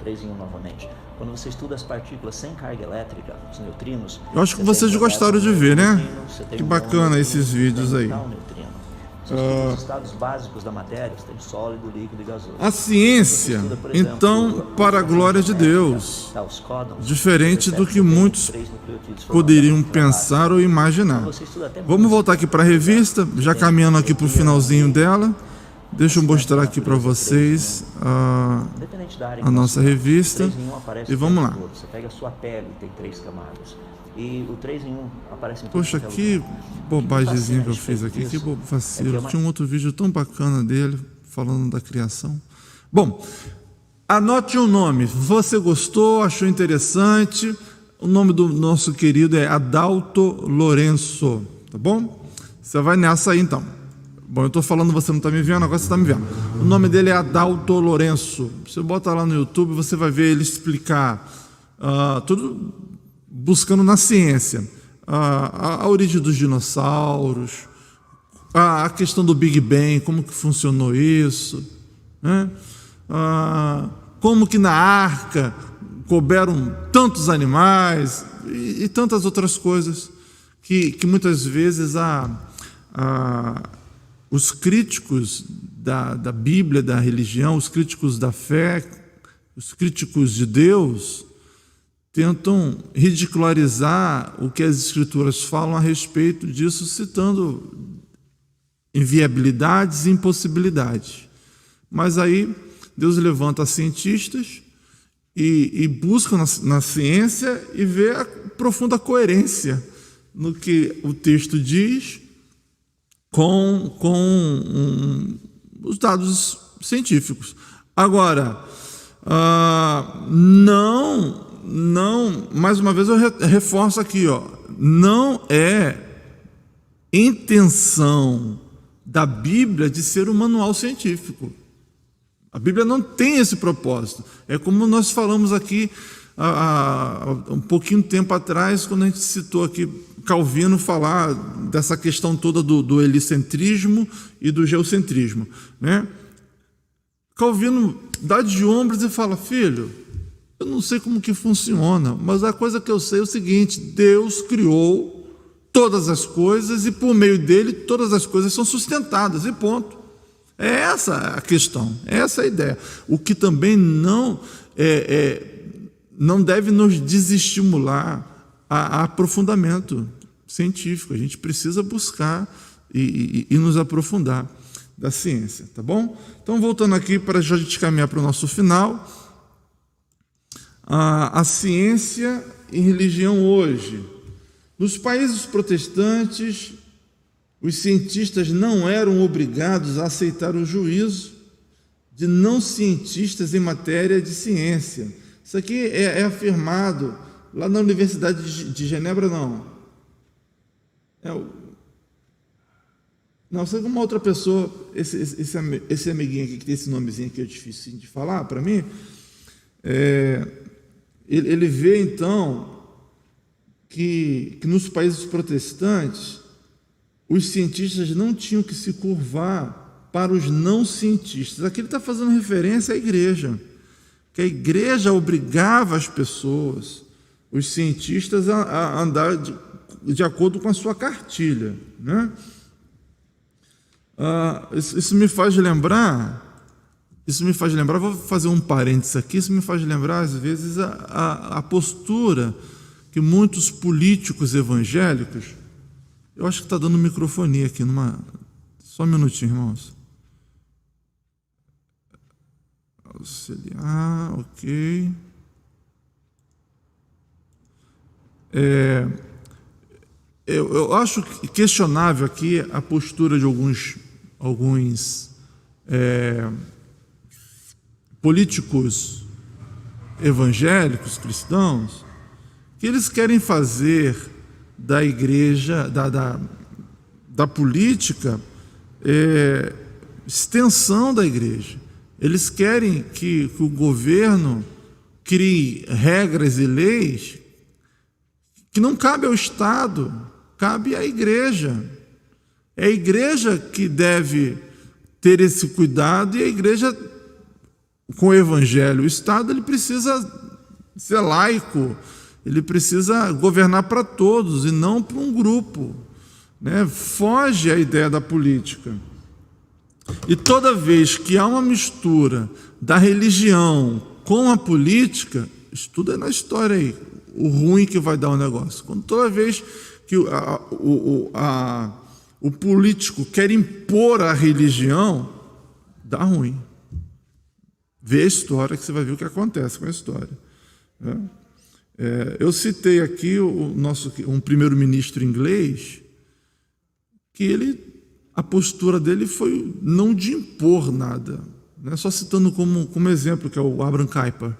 3 em 1 novamente, quando você estuda as partículas sem carga elétrica, os neutrinos... Eu acho que vocês gostaram de ver, né? Que bacana esses vídeos aí. Os estados básicos da matéria, você tem sólido, líquido e gasoso. A ciência, então, para a glória de Deus, diferente do que muitos poderiam pensar ou imaginar. Vamos voltar aqui para a revista, já caminhando aqui para o finalzinho dela. Deixa eu mostrar aqui para vocês a nossa revista. E vamos lá. Você pega a sua pele, tem 3 camadas. E o 3 em 1 aparece em Poxa, que bobagemzinha que eu fiz aqui, que vacilo. Tinha um outro vídeo tão bacana dele, falando da criação. Bom, anote um nome. Você gostou, achou interessante? O nome do nosso querido é Adalto Lourenço, tá bom? Você vai nessa aí, então. Bom, eu estou falando, você não está me vendo, agora você está me vendo. O nome dele é Adalto Lourenço. Você bota lá no YouTube, você vai ver ele explicar tudo... buscando na ciência a origem dos dinossauros, a questão do Big Bang, como que funcionou isso, né? Como que na arca couberam tantos animais e tantas outras coisas que muitas vezes os críticos da Bíblia, da religião, os críticos da fé, os críticos de Deus tentam ridicularizar o que as Escrituras falam a respeito disso, citando inviabilidades e impossibilidades. Mas aí Deus levanta cientistas e busca na ciência e vê a profunda coerência no que o texto diz com os dados científicos. Agora, não, mais uma vez eu reforço aqui, não é intenção da Bíblia de ser um manual científico. A Bíblia não tem esse propósito. É como nós falamos aqui há um pouquinho tempo atrás, quando a gente citou aqui Calvino falar dessa questão toda do helicentrismo e do geocentrismo, né? Calvino dá de ombros e fala: filho, eu não sei como que funciona, mas a coisa que eu sei é o seguinte: Deus criou todas as coisas e por meio dele todas as coisas são sustentadas, e ponto. É essa a questão, é essa a ideia. O que também não deve nos desestimular a aprofundamento científico. A gente precisa buscar e nos aprofundar da ciência, tá bom? Então, voltando aqui para a gente caminhar para o nosso final. A ciência e religião hoje. Nos países protestantes, os cientistas não eram obrigados a aceitar o juízo de não cientistas em matéria de ciência. Isso aqui é afirmado lá na Universidade de Genebra, não. Não, sei uma outra pessoa, esse amiguinho aqui que tem esse nomezinho aqui é difícil de falar para mim, ele vê, então, que nos países protestantes, os cientistas não tinham que se curvar para os não cientistas. Aqui ele está fazendo referência à igreja, que a igreja obrigava as pessoas, os cientistas, a andar de acordo com a sua cartilha, né? Isso me faz lembrar, vou fazer um parênteses aqui, isso me faz lembrar, às vezes, a postura que muitos políticos evangélicos, eu acho que está dando microfonia aqui, só um minutinho, irmãos. Auxiliar, ok. Eu acho questionável aqui a postura de alguns políticos evangélicos, cristãos, que eles querem fazer da igreja, da política, extensão da igreja. Eles querem que o governo crie regras e leis que não cabe ao Estado, cabe à igreja. É a igreja que deve ter esse cuidado, e a igreja, com o evangelho, o Estado, ele precisa ser laico, ele precisa governar para todos e não para um grupo, né? Foge a ideia da política. E toda vez que há uma mistura da religião com a política, estuda na história aí, o ruim que vai dar o negócio. Toda vez que o político quer impor a religião, dá ruim. Vê a história que você vai ver o que acontece com a história. Eu citei aqui um primeiro-ministro inglês, que a postura dele foi não de impor nada, né? Só citando como exemplo, que é o Abraham Kuyper.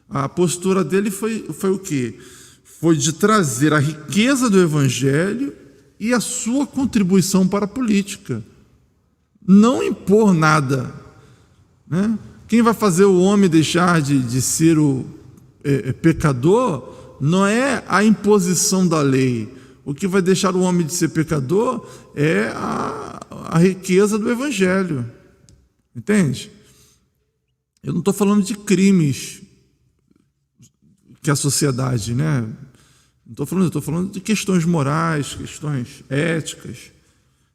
A postura dele foi o quê? Foi de trazer a riqueza do evangelho e a sua contribuição para a política. Não impor nada, né? Quem vai fazer o homem deixar de ser o pecador não é a imposição da lei. O que vai deixar o homem de ser pecador é a riqueza do evangelho. Entende? Eu não estou falando de crimes que a sociedade, né? Não estou falando de questões morais, questões éticas.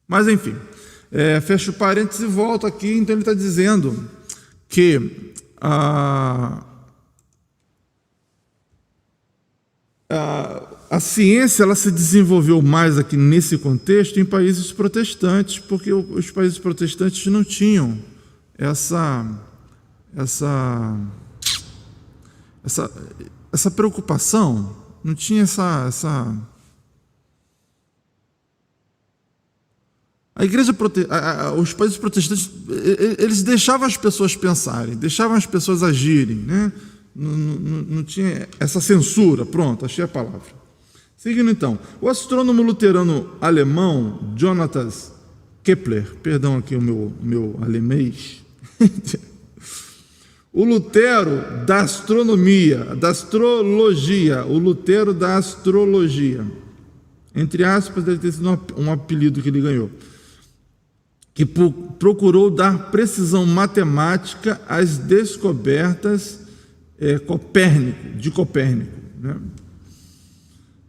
Mas, enfim, fecho parênteses e volto aqui. Então, ele está dizendo que a ciência ela se desenvolveu mais aqui nesse contexto em países protestantes, porque os países protestantes não tinham essa preocupação, não tinha a igreja, os países protestantes, eles deixavam as pessoas pensarem, deixavam as pessoas agirem, né? Não tinha essa censura. Pronto, achei a palavra. Seguindo então, o astrônomo luterano alemão Johannes Kepler, perdão aqui o meu alemães, o Lutero da astrologia, o Lutero da astrologia, entre aspas, deve ter sido um apelido que ele ganhou, que procurou dar precisão matemática às descobertas de Copérnico, né?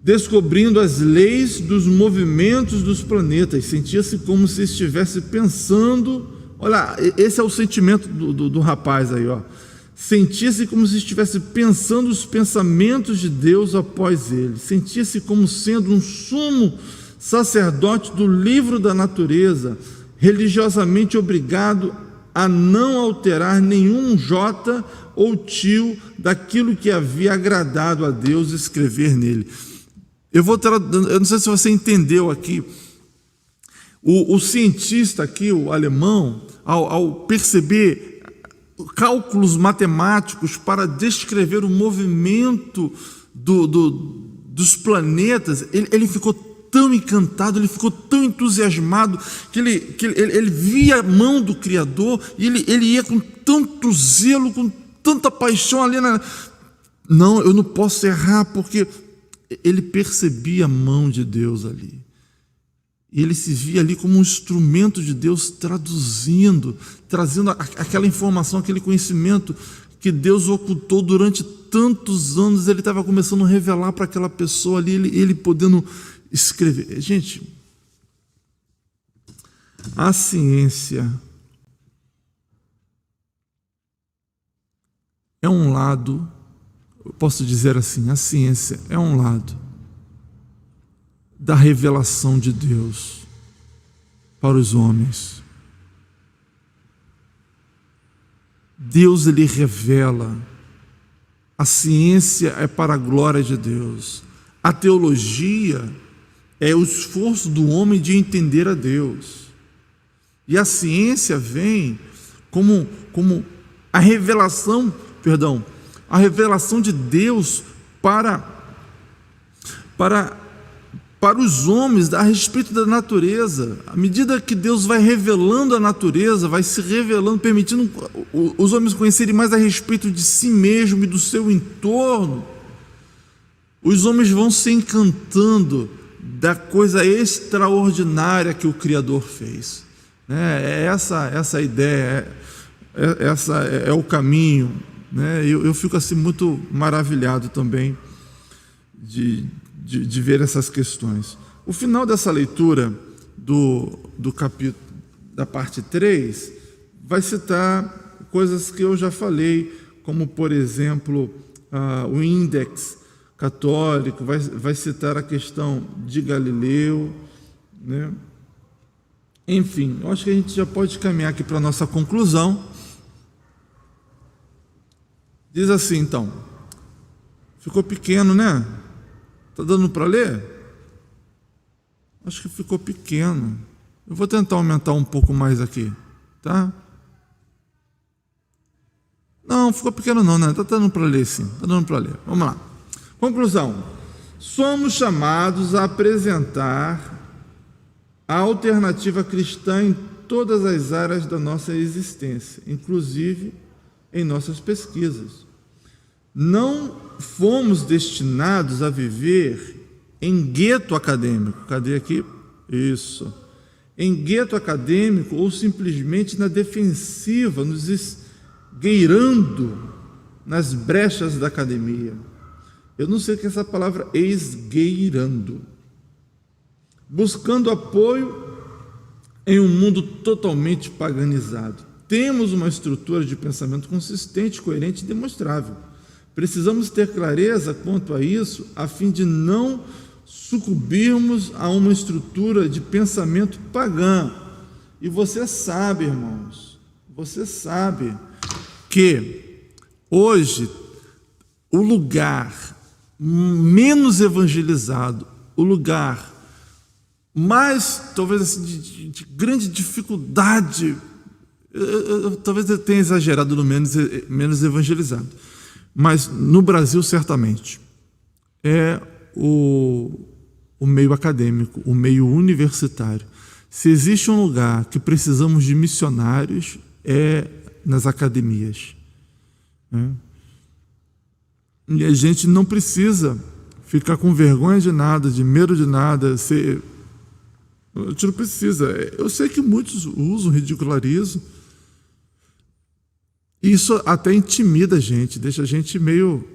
Descobrindo as leis dos movimentos dos planetas, sentia-se como se estivesse pensando. Olha, esse é o sentimento do rapaz aí, ó. Sentia-se como se estivesse pensando os pensamentos de Deus após ele. Sentia-se como sendo um sumo sacerdote do livro da natureza, religiosamente obrigado a não alterar nenhum jota ou tio daquilo que havia agradado a Deus escrever nele. Eu não sei se você entendeu aqui. O cientista aqui, o alemão, ao perceber cálculos matemáticos para descrever o movimento dos planetas, ele ficou tão encantado, ele ficou tão entusiasmado, que ele via a mão do Criador, e ele ia com tanto zelo, com tanta paixão ali não, eu não posso errar, porque ele percebia a mão de Deus ali. E ele se via ali como um instrumento de Deus trazendo aquela informação, aquele conhecimento que Deus ocultou durante tantos anos. Ele estava começando a revelar para aquela pessoa ali, ele podendo escrever. Gente, a ciência é um lado, eu posso dizer assim, a ciência é um lado da revelação de Deus para os homens. Deus, ele revela. A ciência é para a glória de Deus. A teologia é o esforço do homem de entender a Deus. E a ciência vem como a revelação de Deus para os homens a respeito da natureza. À medida que Deus vai revelando a natureza, vai se revelando, permitindo os homens conhecerem mais a respeito de si mesmo e do seu entorno, os homens vão se encantando da coisa extraordinária que o Criador fez. É essa a ideia, essa é o caminho. Eu fico assim muito maravilhado também de ver essas questões. O final dessa leitura do capítulo, da parte 3, vai citar coisas que eu já falei, como, por exemplo, o índex católico, vai citar a questão de Galileu, né? Enfim, eu acho que a gente já pode caminhar aqui para a nossa conclusão. Diz assim, então, ficou pequeno, né? Está dando para ler? Acho que ficou pequeno. Eu vou tentar aumentar um pouco mais aqui, tá? Não, ficou pequeno não, né? Está dando para ler sim, está dando para ler. Vamos lá. Conclusão. Somos chamados a apresentar a alternativa cristã em todas as áreas da nossa existência, inclusive em nossas pesquisas. Não fomos destinados a viver em gueto acadêmico. Cadê aqui? Isso. Em gueto acadêmico ou simplesmente na defensiva, nos esgueirando nas brechas da academia. Eu não sei o que é essa palavra esgueirando. Buscando apoio em um mundo totalmente paganizado. Temos uma estrutura de pensamento consistente, coerente e demonstrável. Precisamos ter clareza quanto a isso, a fim de não sucumbirmos a uma estrutura de pensamento pagã. E você sabe, irmãos, você sabe que hoje o lugar menos evangelizado, o lugar mais, talvez assim, de grande dificuldade, talvez eu tenha exagerado no menos evangelizado, mas no Brasil certamente é o meio acadêmico, o meio universitário. Se existe um lugar que precisamos de missionários, é nas academias, né? E a gente não precisa ficar com vergonha de nada, de medo de nada. A gente não precisa. Eu sei que muitos usam, ridicularizam. Isso até intimida a gente, deixa a gente meio...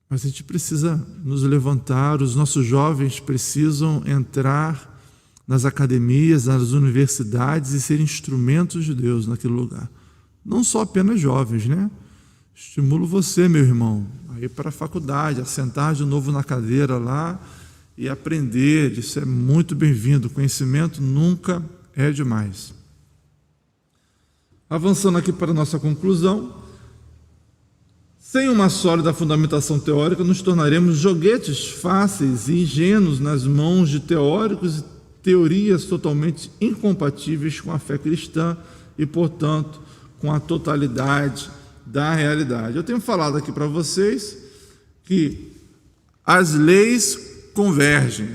Mas a gente precisa nos levantar, os nossos jovens precisam entrar nas academias, nas universidades e ser instrumentos de Deus naquele lugar. Não só apenas jovens, né? Estimulo você, meu irmão, a ir para a faculdade, a sentar de novo na cadeira lá e aprender. Isso é muito bem-vindo. Conhecimento nunca é demais. Avançando aqui para a nossa conclusão, sem uma sólida fundamentação teórica, nos tornaremos joguetes fáceis e ingênuos nas mãos de teóricos e teorias totalmente incompatíveis com a fé cristã e, portanto, com a totalidade da realidade. Eu tenho falado aqui para vocês que as leis convergem.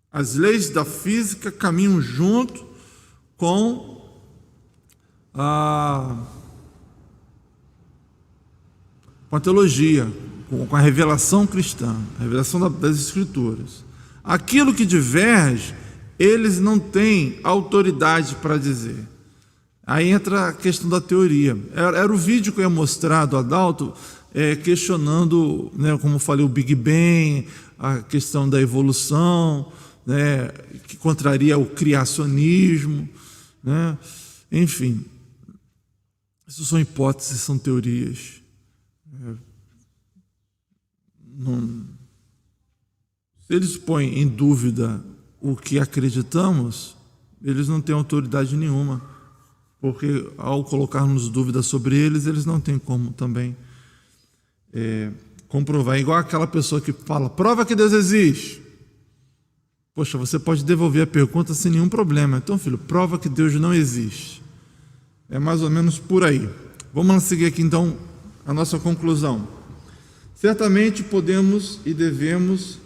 As leis da física caminham junto com com a teologia, com a revelação cristã, a revelação das Escrituras. Aquilo que diverge, eles não têm autoridade para dizer. Aí entra a questão da teoria. Era o vídeo que eu ia mostrar do Adalto, questionando, né, como eu falei, o Big Bang, a questão da evolução, né, que contraria o criacionismo, né? Enfim, isso são hipóteses, são teorias. Se eles põem em dúvida o que acreditamos, eles não têm autoridade nenhuma, porque ao colocarmos dúvidas sobre eles, eles não têm como também comprovar. É igual aquela pessoa que fala, prova que Deus existe. Poxa, você pode devolver a pergunta sem nenhum problema. Então, filho, prova que Deus não existe. É mais ou menos por aí. Vamos seguir aqui então a nossa conclusão. Certamente podemos e devemos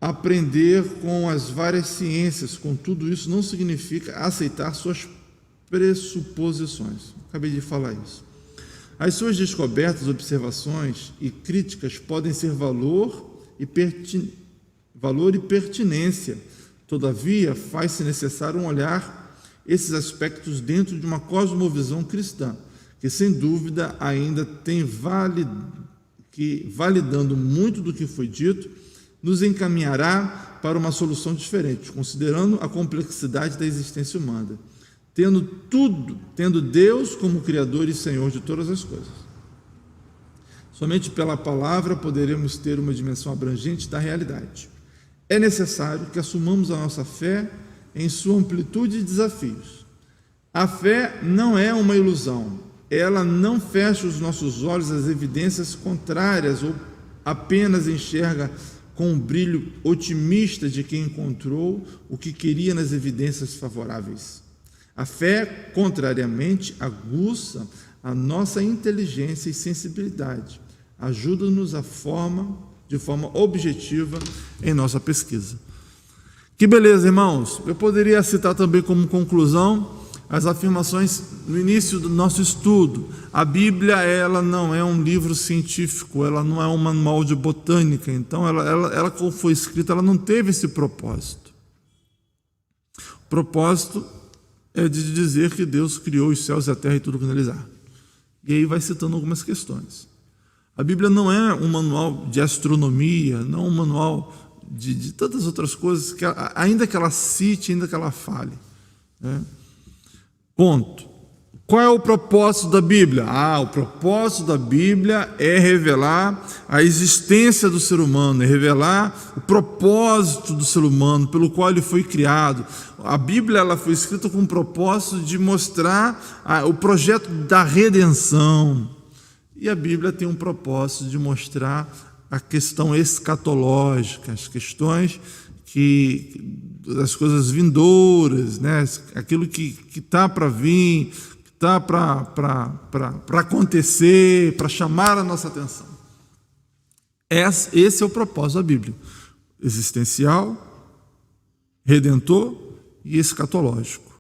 aprender com as várias ciências, contudo isso não significa aceitar suas pressuposições. Acabei de falar isso. As suas descobertas, observações e críticas podem ser valor e pertinência. Todavia, faz-se necessário olhar esses aspectos dentro de uma cosmovisão cristã, que sem dúvida ainda tem validando muito do que foi dito, nos encaminhará para uma solução diferente, considerando a complexidade da existência humana, tendo Deus como Criador e Senhor de todas as coisas. Somente pela palavra poderemos ter uma dimensão abrangente da realidade. É necessário que assumamos a nossa fé em sua amplitude e desafios. A fé não é uma ilusão, ela não fecha os nossos olhos às evidências contrárias ou apenas enxerga com um brilho otimista de quem encontrou o que queria nas evidências favoráveis. A fé, contrariamente, aguça a nossa inteligência e sensibilidade, ajuda-nos de forma objetiva em nossa pesquisa. Que beleza, irmãos! Eu poderia citar também como conclusão as afirmações no início do nosso estudo. A Bíblia, ela não é um livro científico, ela não é um manual de botânica, então ela como foi escrita, ela não teve esse propósito. O propósito é de dizer que Deus criou os céus e a terra e tudo que neles há. E aí vai citando algumas questões. A Bíblia não é um manual de astronomia, não é um manual de tantas outras coisas, que ainda que ela cite, ainda que ela fale, né? Ponto. Qual é o propósito da Bíblia? O propósito da Bíblia é revelar a existência do ser humano, é revelar o propósito do ser humano, pelo qual ele foi criado. A Bíblia, ela foi escrita com o propósito de mostrar o projeto da redenção. E a Bíblia tem um propósito de mostrar a questão escatológica, as questões das coisas vindouras, né? Aquilo que está para vir, que está para acontecer, para chamar a nossa atenção. Esse é o propósito da Bíblia: existencial, redentor e escatológico.